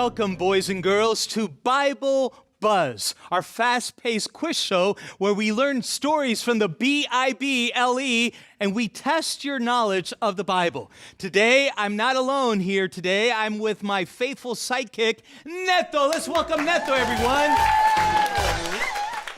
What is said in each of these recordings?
Welcome, boys and girls, to Bible Buzz, our fast-paced quiz show where we learn stories from the Bible and we test your knowledge of the Bible. Today, I'm not alone here today. I'm with my faithful sidekick, Neto. Let's welcome Neto, everyone.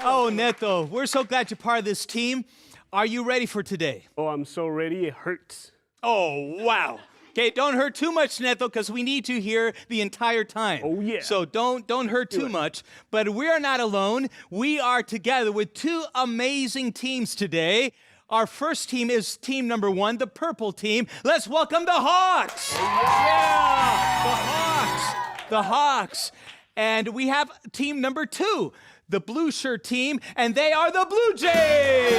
Oh, Neto, we're so glad you're part of this team. Are you ready for today? Oh, I'm so ready. It hurts. Oh, wow. Okay, don't hurt too much, Neto, because we need you here the entire time. Oh, yeah. So don't hurt too much. But we are not alone. We are together with two amazing teams today. Our first team is team number 1, the purple team. Let's welcome the Hawks. Yeah, the Hawks. And we have team number 2, the blue shirt team, and they are the Blue Jays.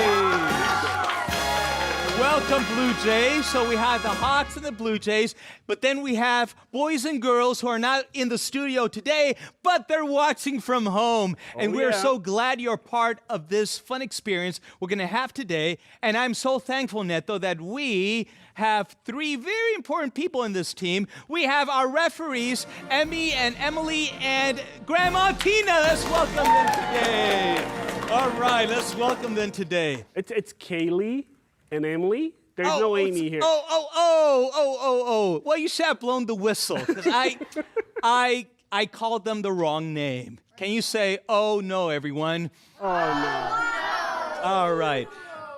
Welcome, Blue Jays. So we have the Hawks and the Blue Jays, but then we have boys and girls who are not in the studio today, but they're watching from home. And we're so glad you're part of this fun experience we're going to have today. And I'm so thankful, Neto, that we have 3 very important people in this team. We have our referees, Emmy and Emily and Grandma Tina. Let's welcome them today. All right, let's welcome them today. It's Kaylee and Emily. There's no Amy here. Well, you should have blown the whistle because I called them the wrong name. Can you say, oh no, everyone? Oh no. All right.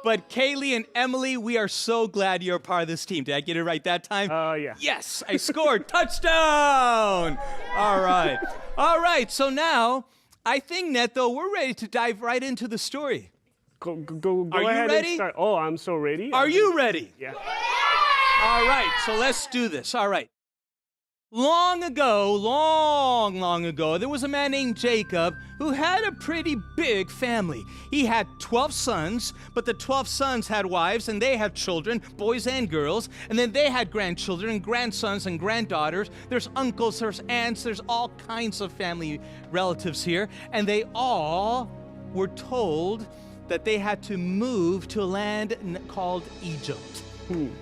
But Kaylee and Emily, we are so glad you're a part of this team. Did I get it right that time? Yeah. Yes, I scored. Touchdown! All right. So now, I think, Neto, we're ready to dive right into the story. Go Are ahead you ready? and start. Oh, I'm so ready. Are you ready? Yeah. All right, so let's do this. All right. Long ago, there was a man named Jacob who had a pretty big family. He had 12 sons, but the 12 sons had wives, and they had children, boys and girls, and then they had grandchildren and grandsons and granddaughters. There's uncles, there's aunts, there's all kinds of family relatives here, and they all were told that they had to move to a land called Egypt.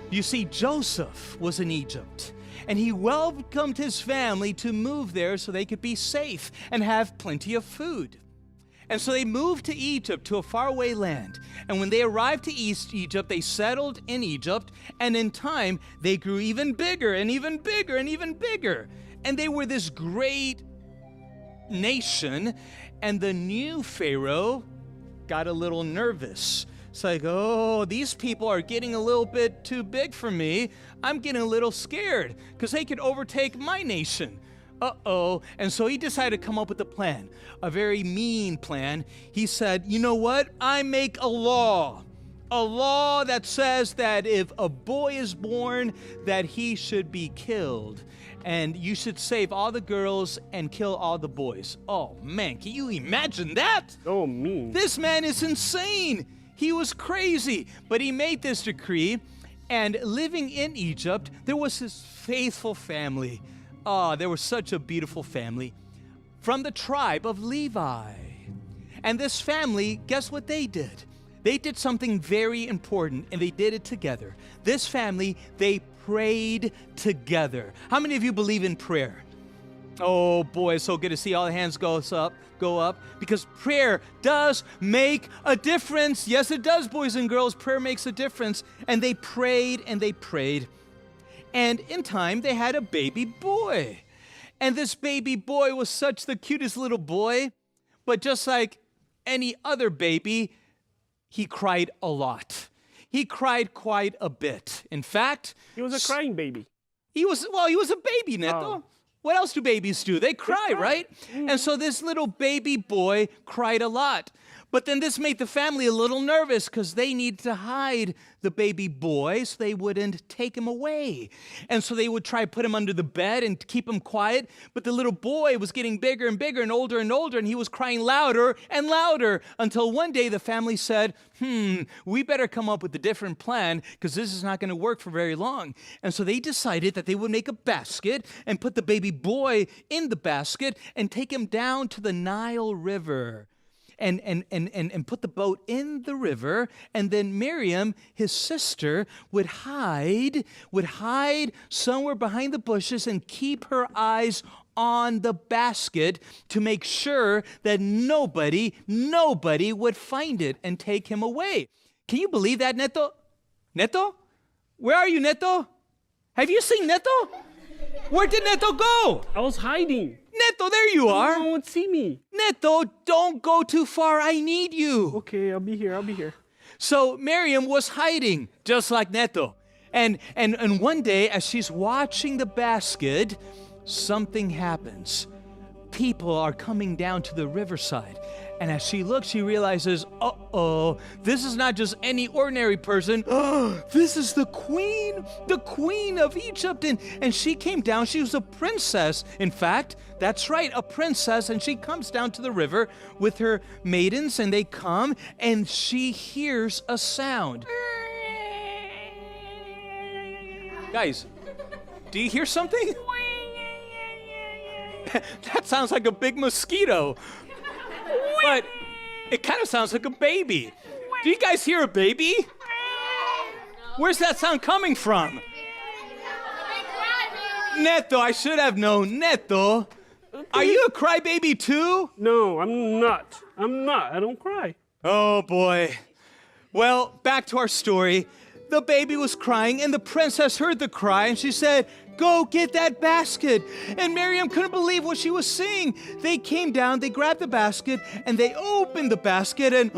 You see, Joseph was in Egypt, and he welcomed his family to move there so they could be safe and have plenty of food. And so they moved to Egypt, to a faraway land. And when they arrived to East Egypt, they settled in Egypt, and in time, they grew even bigger and even bigger and even bigger. And they were this great nation, and the new Pharaoh got a little nervous. It's like, oh, these people are getting a little bit too big for me. I'm getting a little scared because they could overtake my nation. Uh-oh. And so he decided to come up with a plan, a very mean plan. He said, you know what? I make a law that says that if a boy is born, that he should be killed. And you should save all the girls and kill all the boys. Oh, man, can you imagine that? Oh, mean. This man is insane. He was crazy. But he made this decree, and living in Egypt, there was this faithful family. Oh, they were such a beautiful family from the tribe of Levi. And this family, guess what they did? They did something very important, and they did it together. This family, they prayed together. How many of you believe in prayer? Oh boy, it's so good to see all the hands go up, because prayer does make a difference. Yes, it does, boys and girls. Prayer makes a difference. And they prayed and they prayed. And in time, they had a baby boy. And this baby boy was such the cutest little boy, but just like any other baby, he cried a lot. He cried quite a bit. In fact, he was a crying baby. He was a baby, Neto. Oh. What else do babies do? They cry, right? And so this little baby boy cried a lot. But then this made the family a little nervous because they needed to hide the baby boy so they wouldn't take him away. And so they would try to put him under the bed and keep him quiet. But the little boy was getting bigger and bigger and older, and he was crying louder and louder until one day the family said, we better come up with a different plan because this is not going to work for very long. And so they decided that they would make a basket and put the baby boy in the basket and take him down to the Nile River. And put the boat in the river, and then Miriam, his sister, would hide somewhere behind the bushes and keep her eyes on the basket to make sure that nobody would find it and take him away. Can you believe that, Neto? Neto? Where are you, Neto? Have you seen Neto? Where did Neto go? I was hiding. Neto, there you are. No one would see me. Neto, don't go too far. I need you. Okay, I'll be here. So Miriam was hiding, just like Neto. And one day, as she's watching the basket, something happens. People are coming down to the riverside. And as she looks, she realizes, uh-oh, this is not just any ordinary person. This is the queen of Egypt. And she came down. She was a princess. In fact, that's right, a princess. And she comes down to the river with her maidens, and they come, and she hears a sound. Guys, do you hear something? That sounds like a big mosquito. But it kind of sounds like a baby. Do you guys hear a baby? Where's that sound coming from? Neto, I should have known. Neto, are you a crybaby too? No, I'm not. I don't cry. Oh boy. Well, back to our story. The baby was crying, and the princess heard the cry, and she said, "Go get that basket." And Miriam couldn't believe what she was seeing. They came down, they grabbed the basket, and they opened the basket, and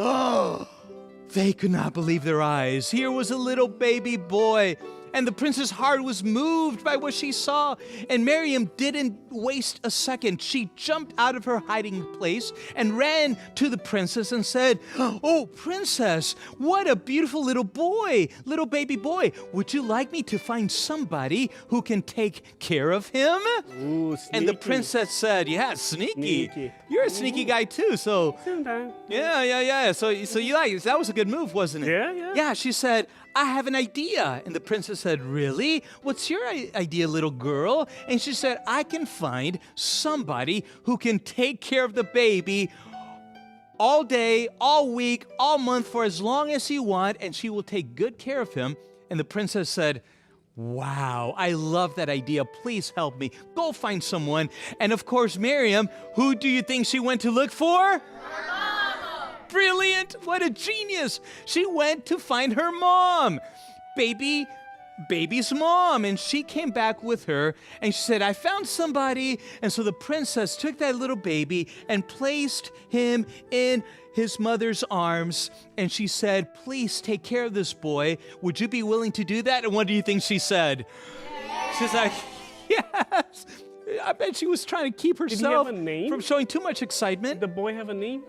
they could not believe their eyes. Here was a little baby boy. And the prince's heart was moved by what she saw. And Miriam didn't waste a second. She jumped out of her hiding place and ran to the princess and said, "Oh, princess, what a beautiful little baby boy. Would you like me to find somebody who can take care of him?" Ooh, And the princess said, "Yeah, sneaky. You're a sneaky guy too, so." Sometimes. Yeah. So you like it. That was a good move, wasn't it? Yeah. Yeah, she said, "I have an idea." And the princess said, "Really? What's your idea, little girl?" And she said, "I can find somebody who can take care of the baby all day, all week, all month, for as long as you want, and she will take good care of him." And the princess said, "Wow, I love that idea. Please help me. Go find someone." And of course, Miriam, who do you think she went to look for? Brilliant! What a genius! She went to find her mom, baby's mom, and she came back with her, and she said, "I found somebody." And so the princess took that little baby and placed him in his mother's arms, and she said, "Please take care of this boy. Would you be willing to do that?" And what do you think she said? Yes. She's like, "Yes." I bet she was trying to keep herself Did he have a name? from showing too much excitement. Did the boy have a name?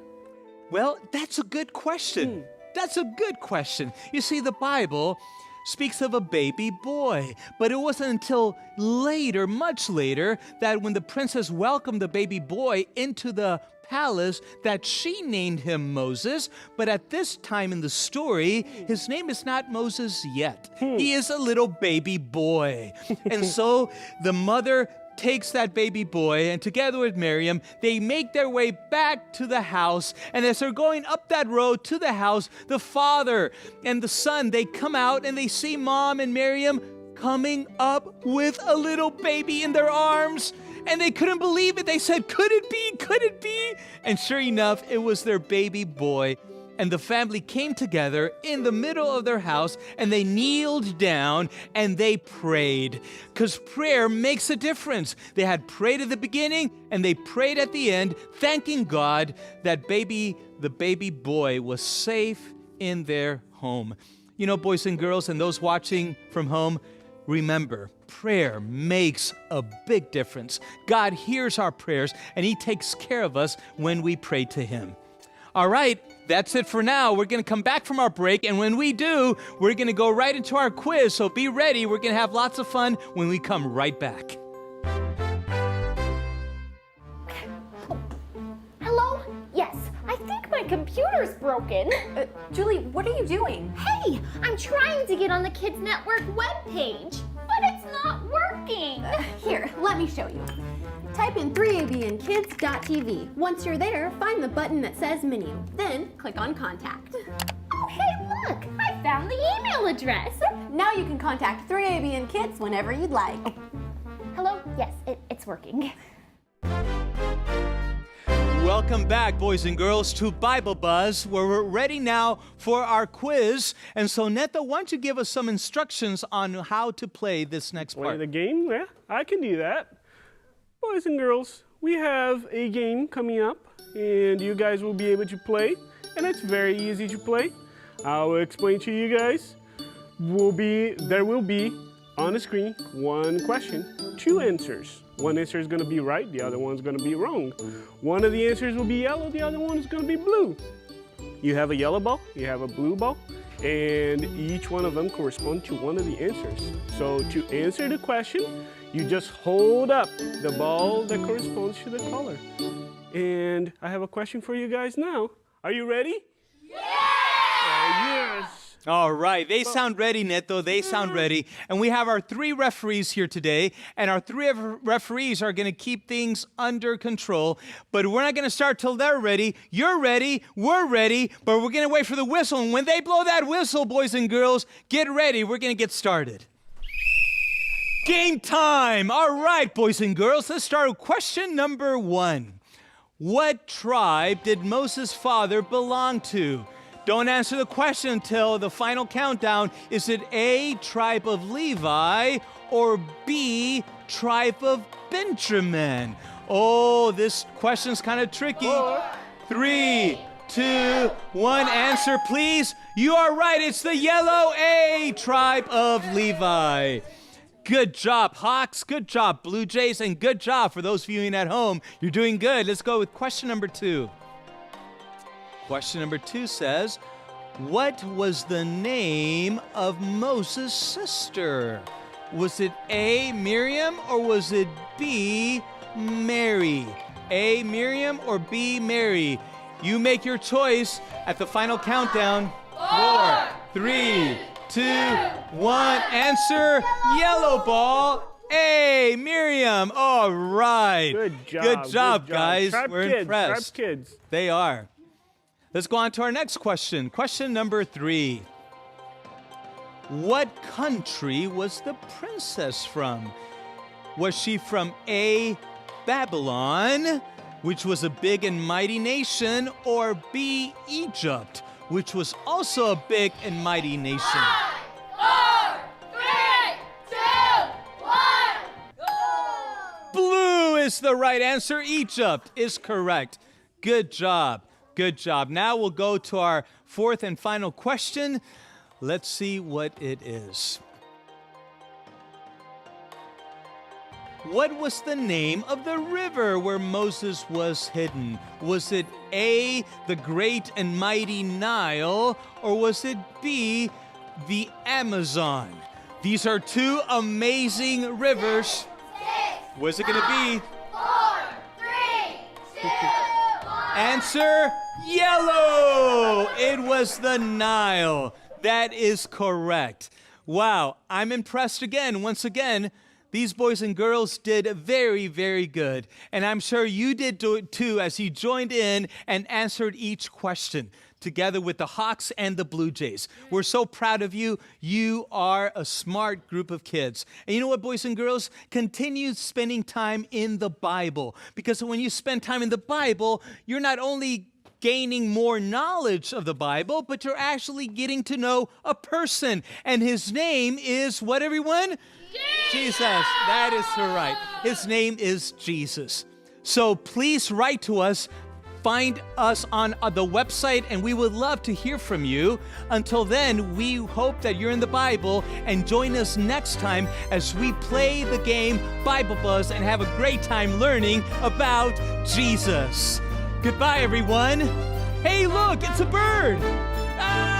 Well, that's a good question. That's a good question. You see, the Bible speaks of a baby boy, but it wasn't until later, much later, that when the princess welcomed the baby boy into the palace, that she named him Moses. But at this time in the story, his name is not Moses yet. He is a little baby boy. And so the mother takes that baby boy, and together with Miriam, they make their way back to the house. And as they're going up that road to the house, the father and the son, they come out and they see Mom and Miriam coming up with a little baby in their arms. And they couldn't believe it. They said, "Could it be? Could it be?" And sure enough, it was their baby boy. And the family came together in the middle of their house, and they kneeled down and they prayed, because prayer makes a difference. They had prayed at the beginning and they prayed at the end, thanking God that the baby boy was safe in their home. You know, boys and girls, and those watching from home, remember, prayer makes a big difference. God hears our prayers, and He takes care of us when we pray to Him. All right, that's it for now. We're going to come back from our break, and when we do, we're going to go right into our quiz. So be ready. We're going to have lots of fun when we come right back. Hello? Yes, I think my computer's broken. Julie, what are you doing? Hey, I'm trying to get on the Kids Network webpage, but it's not working. Here, let me show you. Type in 3abnkids.tv. Once you're there, find the button that says Menu. Then click on Contact. Oh, hey, look, I found the email address. Now you can contact 3abnkids whenever you'd like. Hello? Yes, it's working. Welcome back, boys and girls, to Bible Buzz, where we're ready now for our quiz. And so, Neto, why don't you give us some instructions on how to play this next Play part? the game? Yeah, I can do that. Boys and girls, we have a game coming up, and you guys will be able to play. And it's very easy to play. I will explain to you guys. There will be on the screen one question, two answers. One answer is going to be right, the other one's going to be wrong. One of the answers will be yellow, the other one is going to be blue. You have a yellow ball, you have a blue ball, and each one of them correspond to one of the answers. So to answer the question, you just hold up the ball that corresponds to the color. And I have a question for you guys now. Are you ready? Yes! All right, they sound ready, Neto. They sound ready. And we have our 3 referees here today, and our 3 referees are going to keep things under control. But we're not going to start till they're ready. You're ready, we're ready, but we're going to wait for the whistle. And when they blow that whistle, boys and girls, get ready. We're going to get started. Game time! All right, boys and girls, let's start with question number 1. What tribe did Moses' father belong to? Don't answer the question until the final countdown. Is it A, tribe of Levi, or B, tribe of Benjamin? Oh, this question's kind of tricky. 3, 2, 1, answer please. You are right, it's the yellow A, tribe of Levi. Good job, Hawks. Good job, Blue Jays, and good job for those viewing at home. You're doing good. Let's go with question number 2. Question number 2 says, what was the name of Moses' sister? Was it A, Miriam, or was it B, Mary? A, Miriam, or B, Mary? You make your choice at the final countdown. 4, 3, 2, 1. Answer, yellow ball. A, Miriam. All right. Good job, guys. Sharp We're kids, impressed. Sharp kids. They are. Let's go on to our next question. Question number 3. What country was the princess from? Was she from A, Babylon, which was a big and mighty nation, or B, Egypt, which was also a big and mighty nation? 5, 4, 3, 2, 1, go! Blue is the right answer. Egypt is correct. Good job. Good job. Now we'll go to our 4th and final question. Let's see what it is. What was the name of the river where Moses was hidden? Was it A, the great and mighty Nile, or was it B, the Amazon? These are 2 amazing rivers. What's it going to be? 4, 3, 2, 1. Answer, yellow. It was the Nile. That is correct. Wow, I'm impressed again. Once again, these boys and girls did very, very good. And I'm sure you did too as you joined in and answered each question together with the Hawks and the Blue Jays. We're so proud of you. You are a smart group of kids. And you know what, boys and girls? Continue spending time in the Bible. Because when you spend time in the Bible, you're not only gaining more knowledge of the Bible, but you're actually getting to know a person. And his name is what, everyone? Jesus. That is right. His name is Jesus. So please write to us. Find us on the website, and we would love to hear from you. Until then, we hope that you're in the Bible, and join us next time as we play the game Bible Buzz and have a great time learning about Jesus. Goodbye, everyone. Hey, look, it's a bird. Ah!